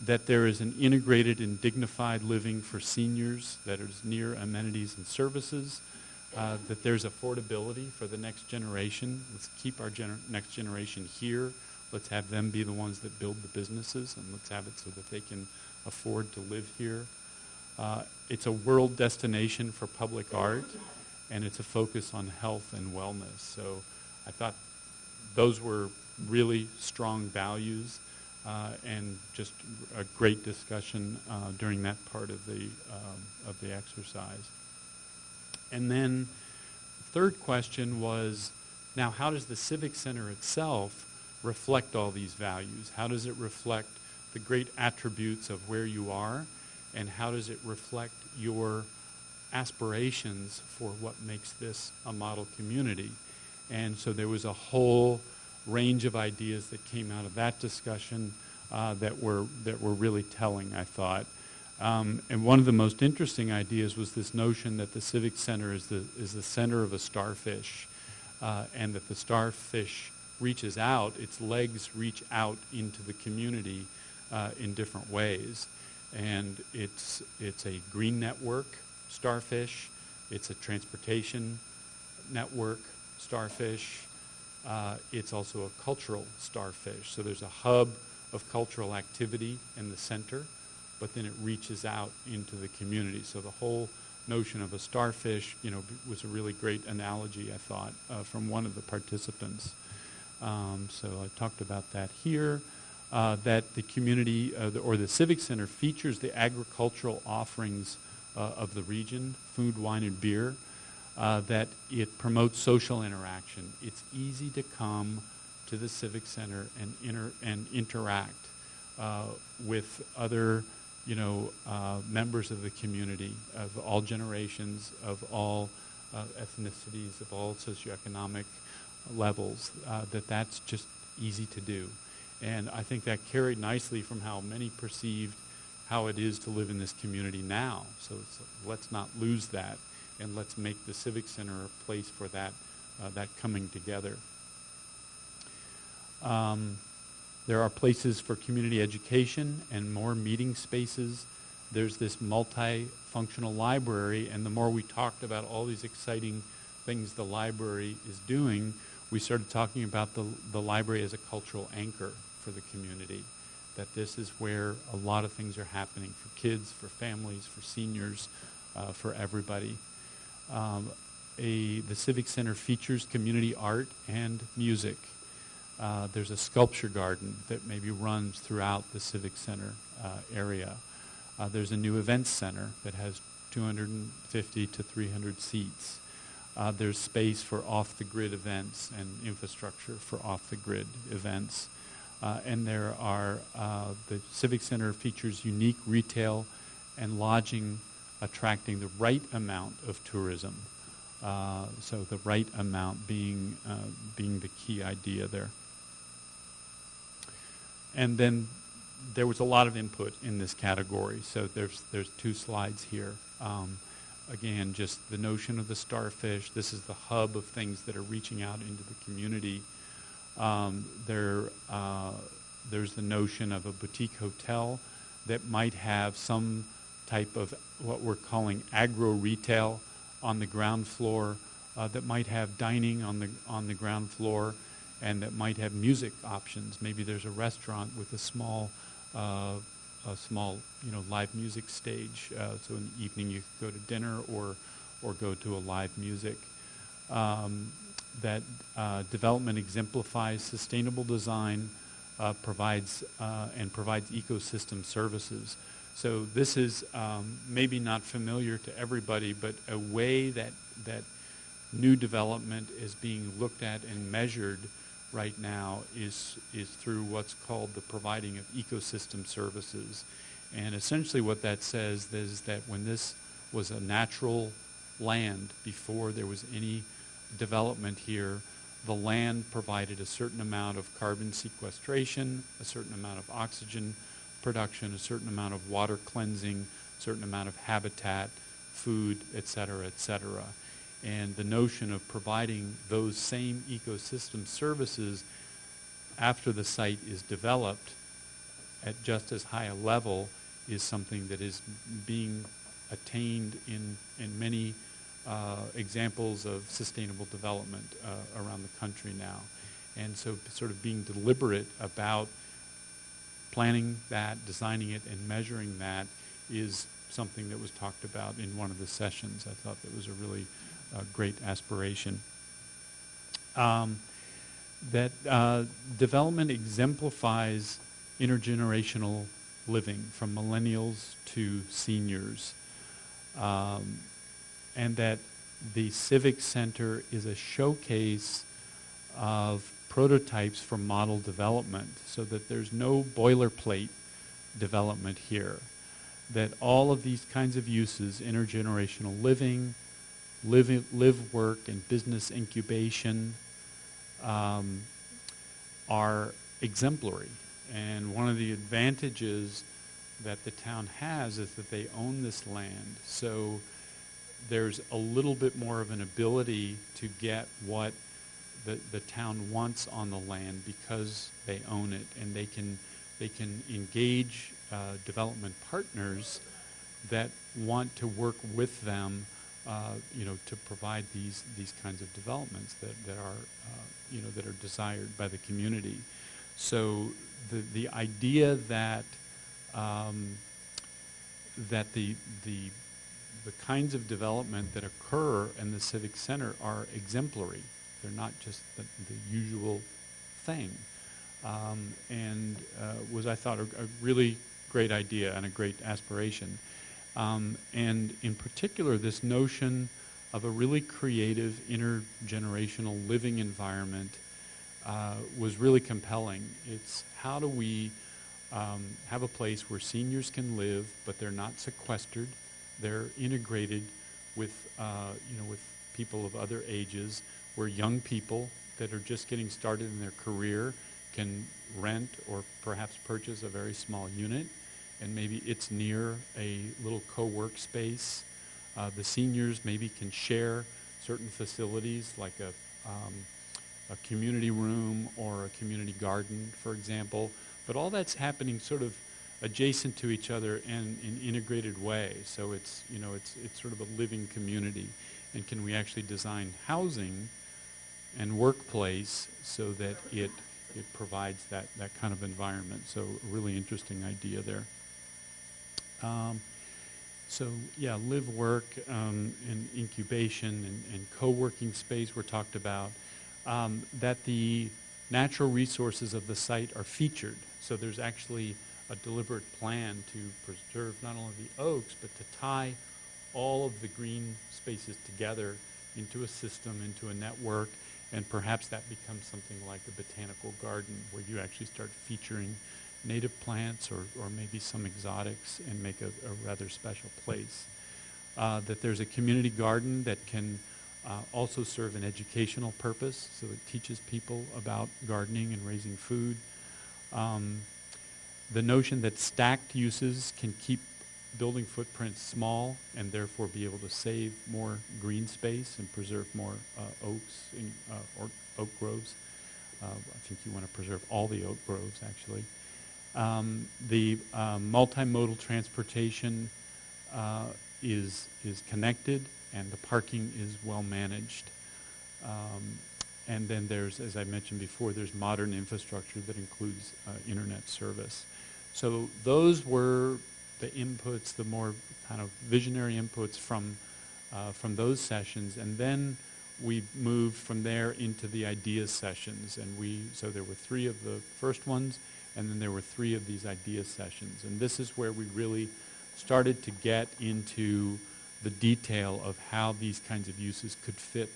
that there is an integrated and dignified living for seniors that is near amenities and services, that there's affordability for the next generation. Let's keep our next generation here. Let's have them be the ones that build the businesses, and let's have it so that they can afford to live here. It's a world destination for public art, and it's a focus on health and wellness. So I thought those were really strong values, and just a great discussion during that part of the exercise. And then the third question was, now how does the Civic Center itself reflect all these values? How does it reflect the great attributes of where you are, and how does it reflect your aspirations for what makes this a model community? And so there was a whole range of ideas that came out of that discussion that were really telling, I thought. And one of the most interesting ideas was this notion that the Civic Center is the center of a starfish, and that the starfish reaches out, its legs reach out into the community in different ways. And it's a green network starfish, it's a transportation network starfish, it's also a cultural starfish. So there's a hub of cultural activity in the center, but then it reaches out into the community. So the whole notion of a starfish, was a really great analogy, I thought, from one of the participants. So I talked about that here, that the community, or the Civic Center features the agricultural offerings of the region, food, wine, and beer, that it promotes social interaction. It's easy to come to the Civic Center and interact with other members of the community, of all generations, of all ethnicities, of all socioeconomic levels, that's just easy to do. And I think that carried nicely from how many perceived how it is to live in this community now. So let's not lose that, and let's make the Civic Center a place for that coming together. There are places for community education and more meeting spaces. There's this multifunctional library, and the more we talked about all these exciting things the library is doing, we started talking about the library as a cultural anchor for the community, that this is where a lot of things are happening for kids, for families, for seniors, for everybody. The Civic Center features community art and music. There's a sculpture garden that maybe runs throughout the Civic Center area. There's a new events center that has 250 to 300 seats. There's space for off-the-grid events and infrastructure for off-the-grid events. And there are, the Civic Center features unique retail and lodging, attracting the right amount of tourism. So the right amount being the key idea there. And then there was a lot of input in this category. So there's two slides here. Again, just the notion of the starfish. This is the hub of things that are reaching out into the community. There's the notion of a boutique hotel that might have some type of what we're calling agro-retail on the ground floor, that might have dining on the ground floor, and that might have music options. Maybe there's a restaurant with a small live music stage. So in the evening you could go to dinner or go to a live music. That development exemplifies sustainable design, provides ecosystem services. So this is maybe not familiar to everybody, but a way that new development is being looked at and measured right now is through what's called the providing of ecosystem services. And essentially what that says is that when this was a natural land before there was any development here, the land provided a certain amount of carbon sequestration, a certain amount of oxygen production, a certain amount of water cleansing, a certain amount of habitat, food, et cetera, et cetera. And the notion of providing those same ecosystem services after the site is developed at just as high a level is something that is being attained in many examples of sustainable development around the country now. And so sort of being deliberate about planning that, designing it, and measuring that is something that was talked about in one of the sessions. I thought that was a really great aspiration. That development exemplifies intergenerational living from millennials to seniors. And that the Civic Center is a showcase of prototypes for model development, so that there's no boilerplate development here. That all of these kinds of uses, intergenerational living, live work, and business incubation, are exemplary. And one of the advantages that the town has is that they own this land. So there's a little bit more of an ability to get what the town wants on the land because they own it, and they can engage development partners that want to work with them, to provide these kinds of developments that are desired by the community. So the idea that that the kinds of development that occur in the Civic Center are exemplary. They're not just the usual thing. And was, I thought, a really great idea and a great aspiration. And in particular, this notion of a really creative intergenerational living environment was really compelling. It's how do we have a place where seniors can live, but they're not sequestered. They're integrated with, with people of other ages, where young people that are just getting started in their career can rent or perhaps purchase a very small unit, and maybe it's near a little co-work space. The seniors maybe can share certain facilities like a community room or a community garden, for example. But all that's happening sort of adjacent to each other and in an integrated way. So it's sort of a living community. And can we actually design housing and workplace so that it provides that kind of environment? So a really interesting idea there. So yeah, live, work, and incubation and co-working space were talked about. That the natural resources of the site are featured. So there's actually a deliberate plan to preserve not only the oaks, but to tie all of the green spaces together into a system, into a network, and perhaps that becomes something like a botanical garden where you actually start featuring native plants or maybe some exotics and make a rather special place. That there's a community garden that can also serve an educational purpose, so it teaches people about gardening and raising food. The notion that stacked uses can keep building footprints small and therefore be able to save more green space and preserve more oaks or oak groves. I think you want to preserve all the oak groves, actually. The multimodal transportation is connected, and the parking is well managed. And then there's, as I mentioned before, there's modern infrastructure that includes internet service. So those were the inputs, the more kind of visionary inputs from those sessions. And then we moved from there into the ideas sessions. And so there were 3 of the first ones, and then there were 3 of these ideas sessions. And this is where we really started to get into the detail of how these kinds of uses could fit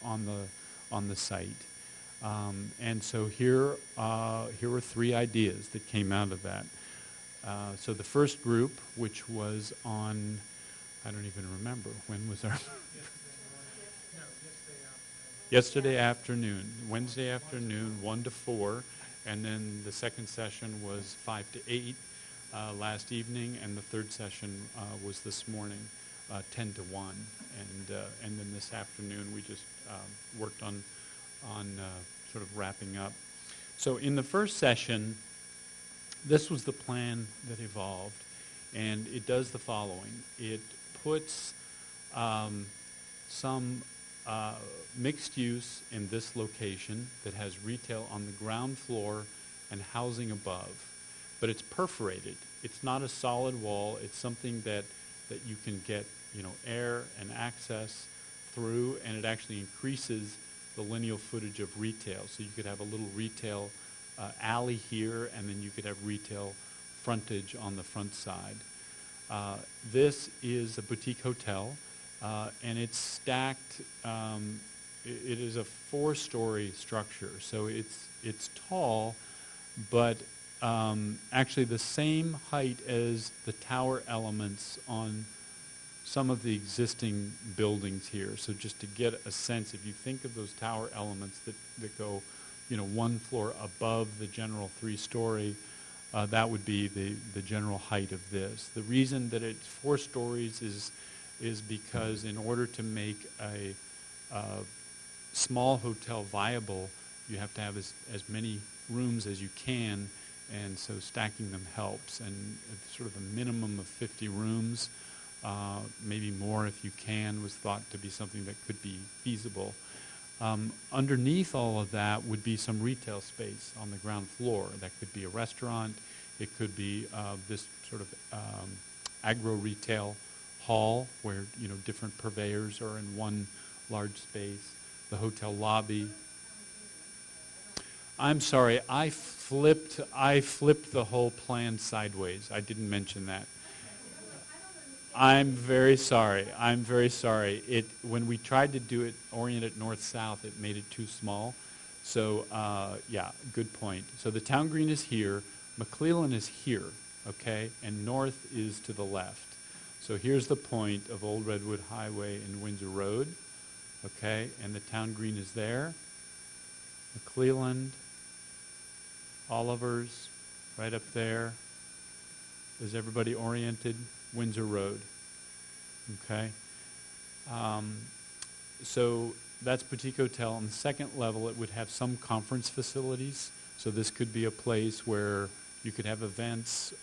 on the site. And so here were 3 ideas that came out of that. So the first group, which was on, I don't even remember, when was our... Yesterday afternoon, Wednesday afternoon, 1 to 4, and then the second session was 5 to 8 last evening, and the third session was this morning, 10 to 1, and then this afternoon we just worked on sort of wrapping up. So in the first session, This was the plan that evolved, and it does the following. It puts some mixed use in this location that has retail on the ground floor and housing above. But it's perforated. It's not a solid wall. It's something that you can get, air and access through, and it actually increases the lineal footage of retail. So you could have a little retail alley here, and then you could have retail frontage on the front side. This is a boutique hotel, and it's stacked. It is a 4-story structure, so it's tall, but actually the same height as the tower elements on some of the existing buildings here. So just to get a sense, if you think of those tower elements that go, one floor above the general 3-story, that would be the general height of this. The reason that it's 4 stories is because in order to make a small hotel viable, you have to have as many rooms as you can, and so stacking them helps. And sort of a minimum of 50 rooms, maybe more if you can, was thought to be something that could be feasible. Underneath all of that would be some retail space on the ground floor. That could be a restaurant. It could be this sort of agro-retail hall where different purveyors are in one large space. The hotel lobby. I'm sorry, I flipped the whole plan sideways. I didn't mention that. I'm very sorry. When we tried to do it, orient it north-south, it made it too small. So, yeah, good point. So the town green is here. McClellan is here, okay? And north is to the left. So here's the point of Old Redwood Highway and Windsor Road, okay? And the town green is there. McClellan, Oliver's, right up there. Is everybody oriented? Windsor Road, okay? So that's boutique hotel. On the second level, it would have some conference facilities. So this could be a place where you could have events.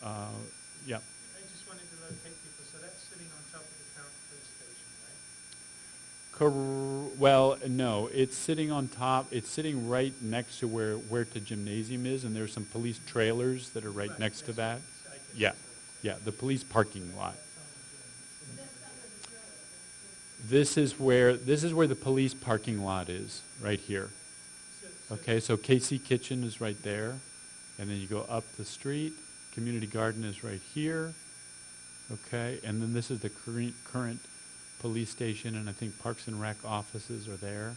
Yeah. I just wanted to locate people. So that's sitting on top of the current police station, right? Well, no, it's sitting on top. It's sitting right next to where the gymnasium is, and there's some police trailers that are right next to that. Yeah, yeah, the police parking lot. This is where the police parking lot is, right here. Okay, so KC Kitchen is right there, and then you go up the street. Community Garden is right here. Okay, and then this is the current police station, and I think Parks and Rec offices are there.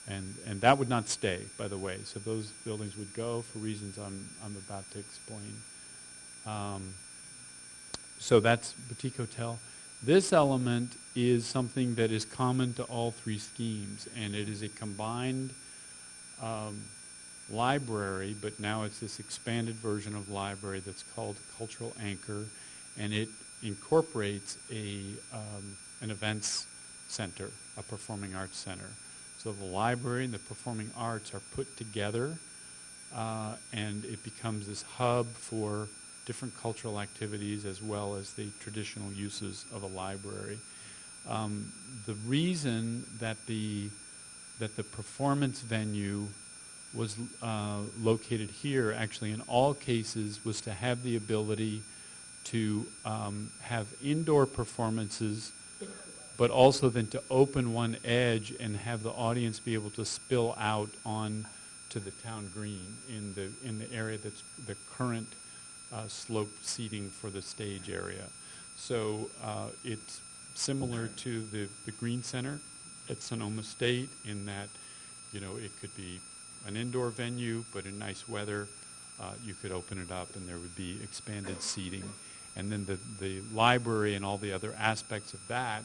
And that would not stay, by the way. So those buildings would go for reasons I'm about to explain. So that's boutique hotel. This element is something that is common to all 3 schemes, and it is a combined library, but now it's this expanded version of library that's called Cultural Anchor, and it incorporates an events center, a performing arts center. So the library and the performing arts are put together, and it becomes this hub for different cultural activities as well as the traditional uses of a library. The reason that the performance venue was located here, actually in all cases, was to have the ability to have indoor performances, but also then to open one edge and have the audience be able to spill out on to the town green in the area that's the current sloped seating for the stage area. So it's similar to the Green Center at Sonoma State in that, it could be an indoor venue, but in nice weather, you could open it up and there would be expanded seating. And then the library and all the other aspects of that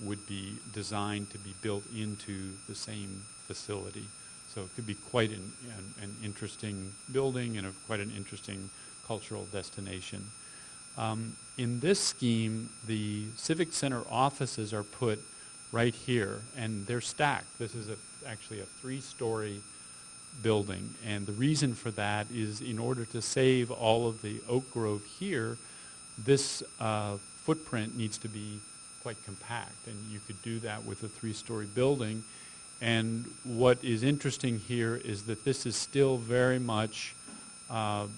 would be designed to be built into the same facility. So it could be quite an interesting building and quite an interesting cultural destination. In this scheme, the Civic Center offices are put right here, and they're stacked. This is actually a 3-story building. And the reason for that is in order to save all of the oak grove here, this footprint needs to be quite compact. And you could do that with a 3-story building. And what is interesting here is that this is still very much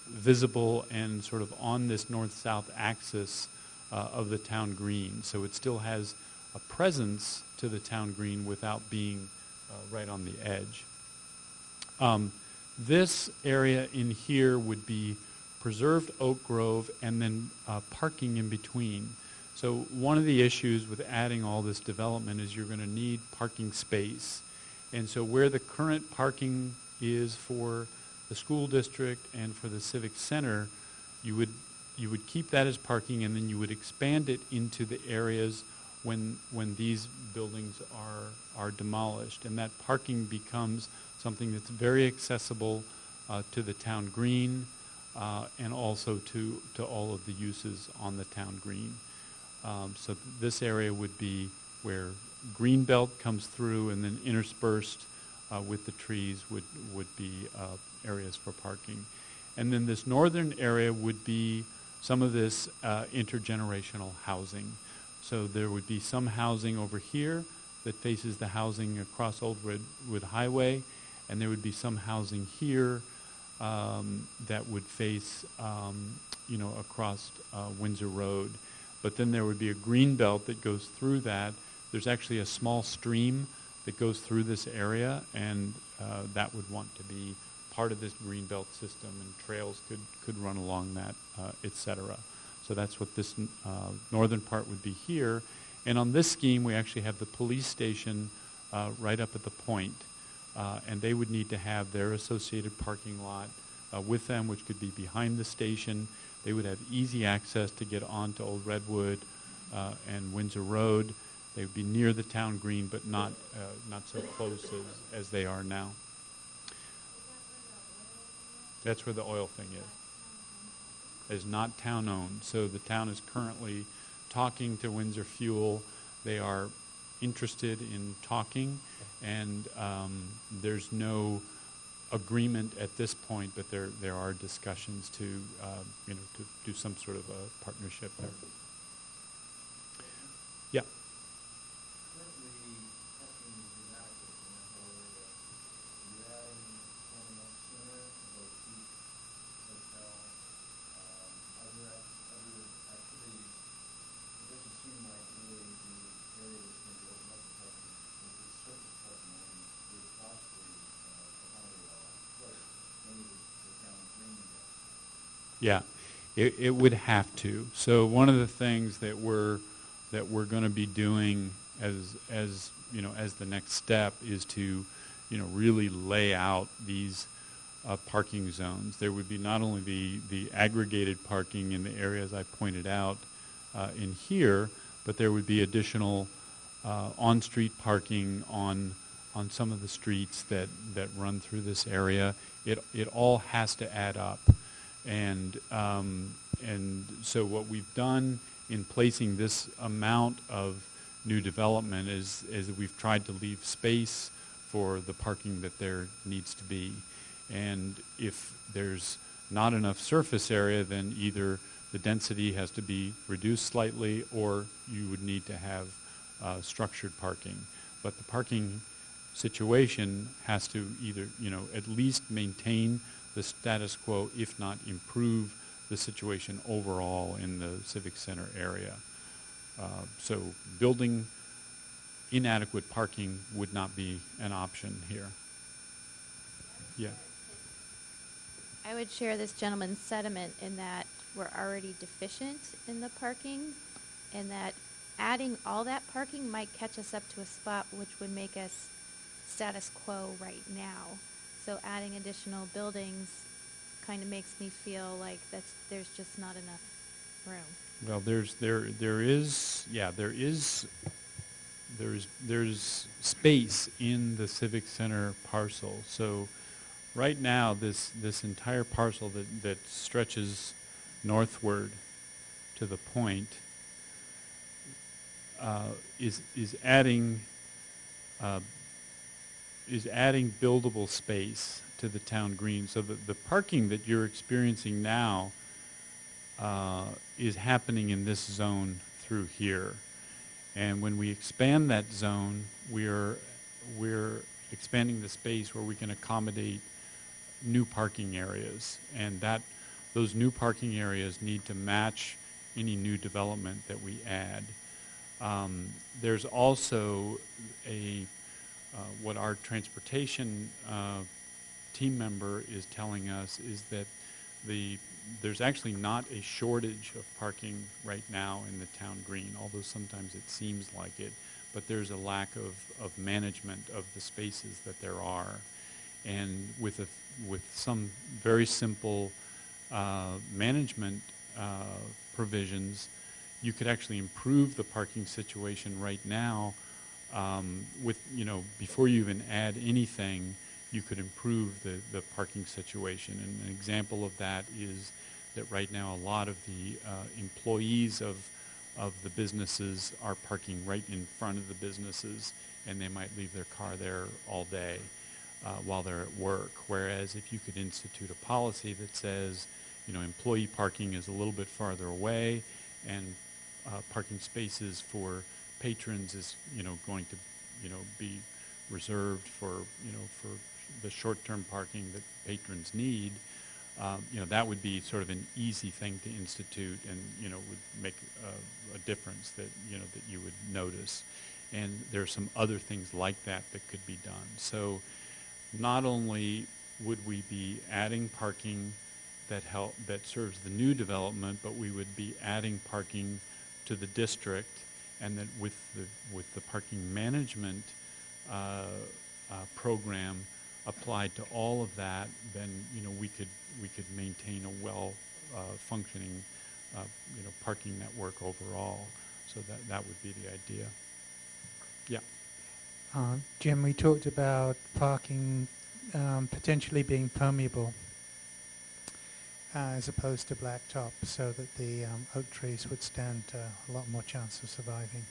visible and sort of on this north-south axis of the town green. So it still has a presence to the town green without being right on the edge. This area in here would be preserved oak grove and then parking in between. So one of the issues with adding all this development is you're going to need parking space. And so where the current parking is for the school district and for the Civic Center, you would keep that as parking, and then you would expand it into the areas when these buildings are demolished. And that parking becomes something that's very accessible to the town green and also to all of the uses on the town green. So this area would be where green belt comes through, and then interspersed with the trees would be areas for parking. And then this northern area would be some of this intergenerational housing. So there would be some housing over here that faces the housing across Old Redwood Highway, and there would be some housing here that would face, across Windsor Road. But then there would be a green belt that goes through that. There's actually a small stream that goes through this area, and that would want to be part of this green belt system, and trails could run along that, et cetera. So that's what this northern part would be here. And on this scheme, we actually have the police station right up at the point, and they would need to have their associated parking lot with them, which could be behind the station. They would have easy access to get onto Old Redwood and Windsor Road. They would be near the town green, but not so close as they are now. That's where the oil thing is. It's not town-owned. So the town is currently talking to Windsor Fuel. They are interested in talking, and there's no agreement at this point, but there are discussions to do some sort of a partnership there. Yeah. Yeah, it would have to. So one of the things that we're going to be doing as the next step is to really lay out these parking zones. There would be not only the aggregated parking in the areas I pointed out in here, but there would be additional on-street parking on some of the streets that run through this area. It all has to add up. And so what we've done in placing this amount of new development is we've tried to leave space for the parking that there needs to be. And if there's not enough surface area, then either the density has to be reduced slightly, or you would need to have structured parking. But the parking situation has to either, at least maintain the status quo, if not improve the situation overall in the Civic Center area. So building inadequate parking would not be an option here. Yeah. I would share this gentleman's sentiment in that we're already deficient in the parking, and that adding all that parking might catch us up to a spot which would make us status quo right now. So adding additional buildings kind of makes me feel like there's just not enough room. Well, there's space in the Civic Center parcel. So right now, this entire parcel that stretches northward to the point is adding is adding buildable space to the town green. So the parking that you're experiencing now is happening in this zone through here. And when we expand that zone, we're expanding the space where we can accommodate new parking areas. And those new parking areas need to match any new development that we add. There's also what our transportation team member is telling us is that there's actually not a shortage of parking right now in the town green, although sometimes it seems like it, but there's a lack of management of the spaces that there are. And with some very simple management provisions, you could actually improve the parking situation right now. Before you even add anything, you could improve the parking situation. And an example of that is that right now a lot of the employees of the businesses are parking right in front of the businesses, and they might leave their car there all day while they're at work. Whereas if you could institute a policy that says, employee parking is a little bit farther away, and parking spaces for patrons is, going to, be reserved for the short-term parking that patrons need, that would be sort of an easy thing to institute, and, would make a difference that, that you would notice. And there are some other things like that that could be done. So not only would we be adding parking that serves the new development, but we would be adding parking to the district, and that with the parking management program applied to all of that, then we could maintain a well functioning parking network overall. So that would be the idea. Yeah. Jim, we talked about parking potentially being permeable as opposed to blacktop, so that the oak trees would stand a lot more chance of surviving.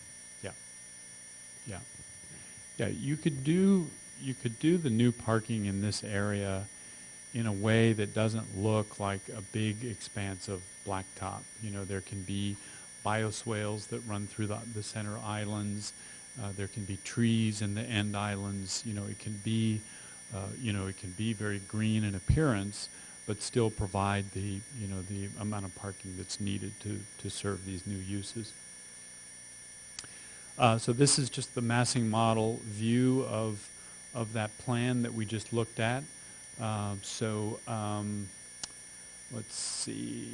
Yeah. You could do the new parking in this area in a way that doesn't look like a big expanse of blacktop. There can be bioswales that run through the center islands. There can be trees in the end islands. It can be very green in appearance, but still provide the amount of parking that's needed to serve these new uses. So this is just the massing model view of that plan that we just looked at. Let's see,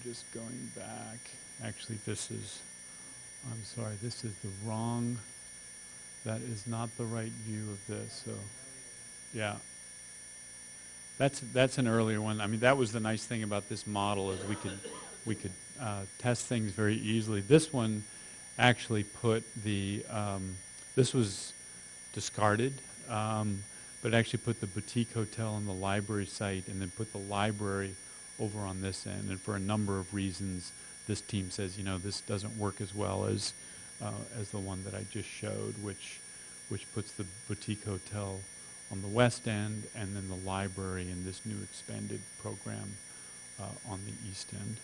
just going back. Actually, I'm sorry, this is that is not the right view of this. So, yeah. That's an earlier one. I mean, that was the nice thing about this model, is we could test things very easily. This one actually put this was discarded, but actually put the boutique hotel on the library site, and then put the library over on this end. And for a number of reasons, this team says, this doesn't work as well as the one that I just showed, which puts the boutique hotel on the west end, and then the library in this new expanded program on the east end.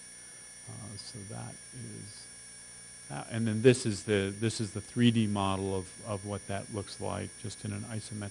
So that is that. And then this is the 3D model of what that looks like, just in an isometric